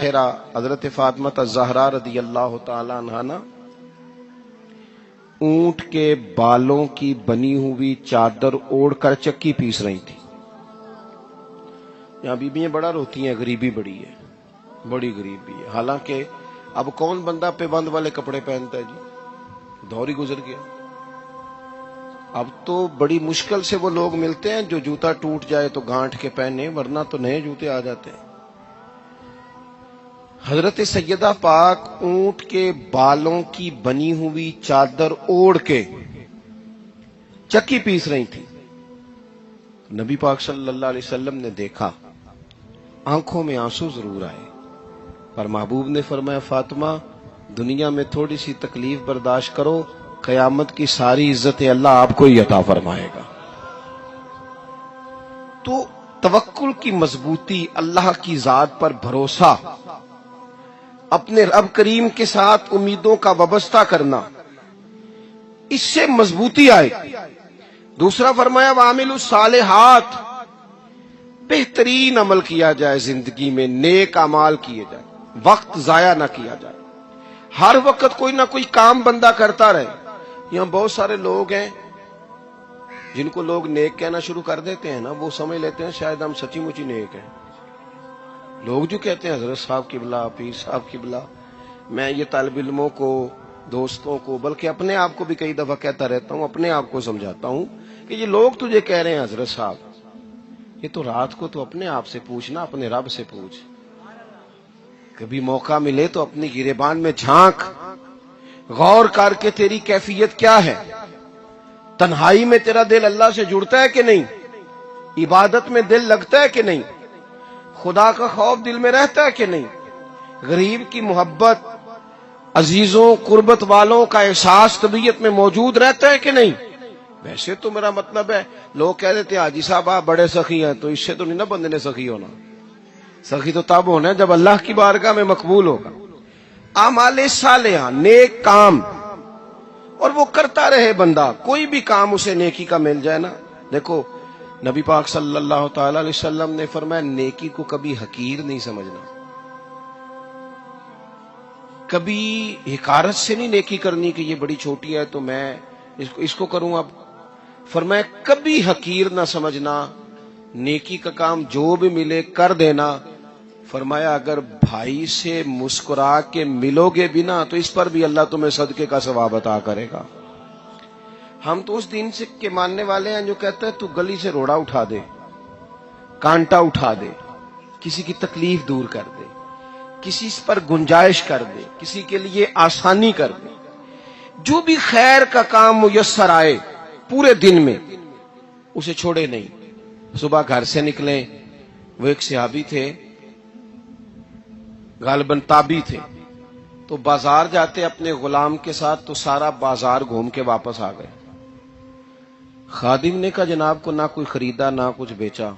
پھیرا حضرت فاطمہ الزہرا رضی اللہ تعالی عنہا نا اونٹ کے بالوں کی بنی ہوئی چادر اوڑھ کر چکی پیس رہی تھی. یہاں بیویاں بڑا روتی ہیں، غریبی بڑی ہے، بڑی غریبی ہے. حالانکہ اب کون بندہ پہ بند والے کپڑے پہنتا ہے جی، دور ہی گزر گیا. اب تو بڑی مشکل سے وہ لوگ ملتے ہیں جو جوتا ٹوٹ جائے تو گانٹھ کے پہنے، ورنہ تو نئے جوتے آ جاتے ہیں. حضرت سیدہ پاک اونٹ کے بالوں کی بنی ہوئی چادر اوڑھ کے چکی پیس رہی تھی. نبی پاک صلی اللہ علیہ وسلم نے دیکھا، آنکھوں میں آنسو ضرور آئے، پر محبوب نے فرمایا فاطمہ دنیا میں تھوڑی سی تکلیف برداشت کرو، قیامت کی ساری عزت اللہ آپ کو ہی عطا فرمائے گا. تو توکل کی مضبوطی، اللہ کی ذات پر بھروسہ، اپنے رب کریم کے ساتھ امیدوں کا وابستہ کرنا، اس سے مضبوطی آئے. دوسرا فرمایا وَعَمِلُوا الصَّالِحَاتِ، بہترین عمل کیا جائے زندگی میں، نیک اعمال کیے جائے، وقت ضائع نہ کیا جائے. ہر وقت کوئی نہ کوئی کام بندہ کرتا رہے. یہاں بہت سارے لوگ ہیں جن کو لوگ نیک کہنا شروع کر دیتے ہیں نا، وہ سمجھ لیتے ہیں شاید ہم سچی مچی نیک ہیں. لوگ جو کہتے ہیں حضرت صاحب قبلہ، پیر صاحب قبلہ، میں یہ طالب علموں کو، دوستوں کو، بلکہ اپنے آپ کو بھی کئی دفعہ کہتا رہتا ہوں، اپنے آپ کو سمجھاتا ہوں کہ یہ لوگ تجھے کہہ رہے ہیں حضرت صاحب، یہ تو رات کو تو اپنے آپ سے پوچھنا، اپنے رب سے پوچھ. کبھی موقع ملے تو اپنی گریبان میں جھانک، غور کر کے تیری کیفیت کیا ہے. تنہائی میں تیرا دل اللہ سے جڑتا ہے کہ نہیں؟ عبادت میں دل لگتا ہے کہ نہیں؟ خدا کا خوف دل میں رہتا ہے کہ نہیں؟ غریب کی محبت، عزیزوں قربت والوں کا احساس طبیعت میں موجود رہتا ہے کہ نہیں؟ ویسے تو میرا مطلب ہے، لوگ کہہ دیتے ہیں حاجی صاحب آپ بڑے سخی ہیں، تو اس سے تو نہیں نا بندے نے سخی ہونا. سخی تو تب ہونا ہے جب اللہ کی بارگاہ میں مقبول ہوگا. اعمال صالحہ، نیک کام، اور وہ کرتا رہے بندہ، کوئی بھی کام اسے نیکی کا مل جائے نا. دیکھو نبی پاک صلی اللہ تعالی علیہ وسلم نے فرمایا نیکی کو کبھی حقیر نہیں سمجھنا، کبھی حقارت سے نہیں نیکی کرنی کہ یہ بڑی چھوٹی ہے تو میں اس کو کروں. اب فرمایا کبھی حقیر نہ سمجھنا، نیکی کا کام جو بھی ملے کر دینا. فرمایا اگر بھائی سے مسکرا کے ملو گے بھی نا تو اس پر بھی اللہ تمہیں صدقے کا ثواب عطا کرے گا. ہم تو اس دین سے کے ماننے والے ہیں جو کہتے ہیں تو گلی سے روڑا اٹھا دے، کانٹا اٹھا دے، کسی کی تکلیف دور کر دے، کسی پر گنجائش کر دے، کسی کے لیے آسانی کر دے. جو بھی خیر کا کام میسر آئے پورے دن میں اسے چھوڑے نہیں. صبح گھر سے نکلیں، وہ ایک صحابی تھے، غالباً تابعی تھے، تو بازار جاتے اپنے غلام کے ساتھ تو سارا بازار گھوم کے واپس آ گئے. خادم نے کہا جناب کو نہ کوئی خریدا نہ کچھ بیچا.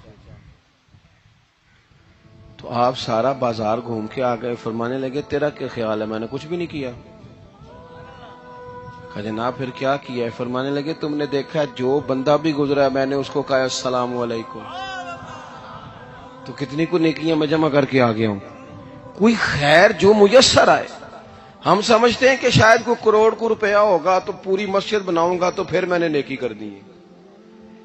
تو آپ سارا بازار گھوم کے آ گئے. فرمانے لگے تیرا کیا خیال ہے؟ میں نے کچھ بھی نہیں کیا. کہا جناب پھر کیا کیا ہے؟ فرمانے لگے تم نے دیکھا جو بندہ بھی گزرا ہے میں نے اس کو کہا السلام علیکم. تو کتنی کو نیکیاں میں جمع کر کے آ گیا ہوں. کوئی خیر جو میسر آئے. ہم سمجھتے ہیں کہ شاید کوئی کروڑ کو روپیہ ہوگا تو پوری مسجد بناؤں گا تو پھر میں نے نیکی کر دی ہے.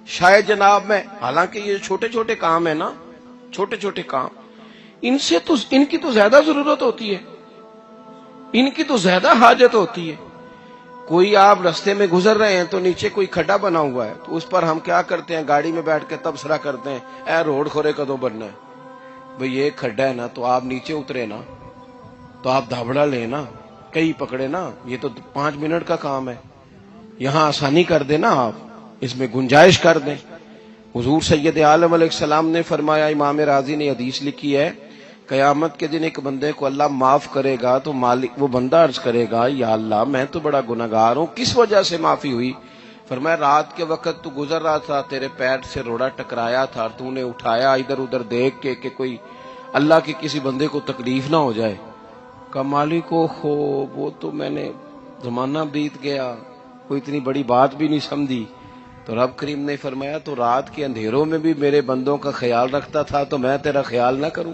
شاید جناب میں، حالانکہ یہ چھوٹے چھوٹے کام ہیں نا، چھوٹے چھوٹے کام، ان کی تو زیادہ ضرورت ہوتی ہے، ان کی تو زیادہ حاجت ہوتی ہے. کوئی آپ رستے میں گزر رہے ہیں تو نیچے کوئی کھڈا بنا ہوا ہے تو اس پر ہم کیا کرتے ہیں؟ گاڑی میں بیٹھ کے تبصرہ کرتے ہیں اے روڈ کھورے کدوں بننا ہے. بھئی یہ کھڈا ہے نا تو آپ نیچے اترے نا، تو آپ دھابڑا لیں نا، کئی پکڑے نا، یہ تو 5 منٹ کا کام ہے. یہاں آسانی کر دیں نا، آپ اس میں گنجائش کر دیں. حضور سید عالم علیہ السلام نے فرمایا، امام راضی نے حدیث لکھی ہے، قیامت کے دن ایک بندے کو اللہ معاف کرے گا تو مالک وہ بندہ عرض کرے گا یا اللہ میں تو بڑا گناہگار ہوں، کس وجہ سے معافی ہوئی؟ فرمایا رات کے وقت تو گزر رہا تھا، تیرے پیر سے روڑا ٹکرایا تھا، تو نے اٹھایا ادھر ادھر دیکھ کے کہ کوئی اللہ کے کسی بندے کو تکلیف نہ ہو جائے. کہ مالک ہو وہ تو میں نے زمانہ بیت گیا، کوئی اتنی بڑی بات بھی نہیں سمجھی. تو رب کریم نے فرمایا تو رات کے اندھیروں میں بھی میرے بندوں کا خیال رکھتا تھا تو میں تیرا خیال نہ کروں؟